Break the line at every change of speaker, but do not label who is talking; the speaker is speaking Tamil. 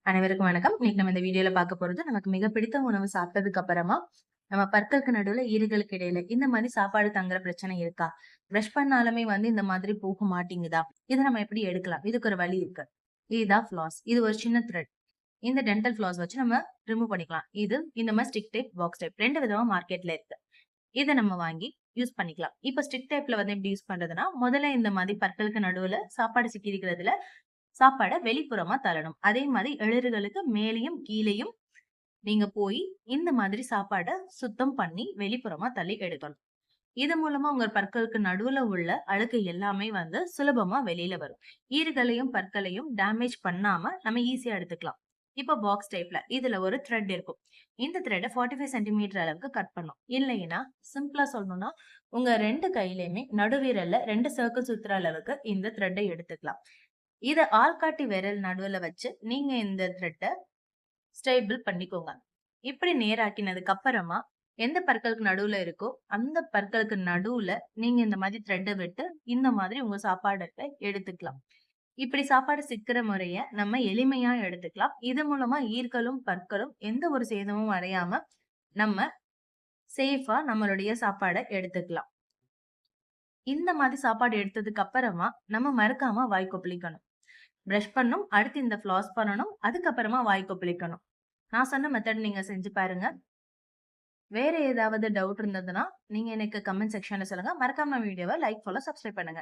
அனைவருக்கும் வணக்கம். இன்னைக்கு நம்ம இந்த வீடியோல பார்க்க போறது, நமக்கு மிக பிடித்த உணவு சாப்பிட்டதுக்கு அப்புறமா, நம்ம பற்களுக்கு நடுவுல, ஈறுகளுக்கு இடையில இந்த மாரி சாப்பாடு தங்குற பிரச்சனை இருக்கா? பிரஷ் பண்ணாலுமே இந்த மாதிரி போக மாட்டேங்குதா? இத நம்ம எப்படி எடுக்கலாம்? இதுக்கு ஒரு வழி இருக்கு. இதுதான் ஃப்ளாஸ். இது ஒரு சின்ன த்ரெட். இந்த டென்டல் ஃப்ளாஸ் வச்சு நம்ம ரிமூவ் பண்ணிக்கலாம். இது இந்த மாரி ஸ்டிக் டைப், பாக்ஸ் டைப் 2 விதமா மார்க்கெட்ல இருக்கு. இத நம்ம வாங்கி யூஸ் பண்ணிக்கலாம். இப்ப ஸ்டிக் டைப்ல எப்படி யூஸ் பண்றதுன்னா, முதல்ல இந்த மாதிரி பற்களுக்கு நடுவுல சாப்பாடு சிக்கி இருக்கிறதுல சாப்பாட வெளிப்புறமா தள்ளணும். அதே மாரி எளிறுகளுக்கு மேலேயும், கீழேயும் நீங்க போய் இந்த மாதிரி சாப்பாட சுத்தம் பண்ணி வெளிப்புறமா தள்ளி எடுக்கணும். இது மூலமா உங்க பற்களுக்கு நடுவுல உள்ள அழுக்கு எல்லாமே சுலபமா வெளியில வரும். ஈறுகளையும், பற்களையும் டேமேஜ் பண்ணாம நம்ம ஈஸியா எடுத்துக்கலாம். இப்ப பாக்ஸ் டைப்ல இதுல ஒரு த்ரெட் இருக்கும். இந்த த்ரெட்ட 45 சென்டிமீட்டர் அளவுக்கு கட் பண்ணும். இல்லைன்னா சிம்பிளா சொல்லணும்னா, உங்க 2 கையிலயுமே நடுவிரல்ல 2 சர்க்கிள் சுத்துற அளவுக்கு இந்த த்ரெட்ட எடுத்துக்கலாம். இத ஆள்காட்டி விரல் நடுவுல வச்சு நீங்க இந்த த்ரெட்ட ஸ்டேபிள் பண்ணிக்கோங்க. இப்படி நேராக்கினதுக்கு அப்புறமா எந்த பற்களுக்கு நடுவுல இருக்கோ, அந்த பற்களுக்கு நடுவுல நீங்க இந்த மாதிரி த்ரெட்ட விட்டு இந்த மாதிரி உங்க சாப்பாட்ட எடுத்துக்கலாம். இப்படி சாப்பாடு சிக்கிற முறைய நம்ம எளிமையா எடுத்துக்கலாம். இது மூலமா ஈர்களும், பற்களும் எந்த ஒரு சேதமும் அடையாம நம்ம சேஃபா நம்மளுடைய சாப்பாட எடுத்துக்கலாம். இந்த மாதிரி சாப்பாடு எடுத்ததுக்கு அப்புறமா நம்ம மறக்காம வாய் கொப்பளிக்கணும். பிரஷ் பண்ணணும். அடுத்து இந்த ஃப்ளாஸ் பண்ணணும். அதுக்கப்புறமா வாய் கொப்பளிக்கணும். நான் சொன்ன மெத்தட் நீங்க செஞ்சு பாருங்க. வேற ஏதாவது டவுட் இருந்ததுன்னா, நீங்க எனக்கு கமெண்ட் செக்ஷன்ல சொல்லுங்க. மறக்காம வீடியோவ லைக், ஃபாலோ, சப்ஸ்கிரைப் பண்ணுங்க.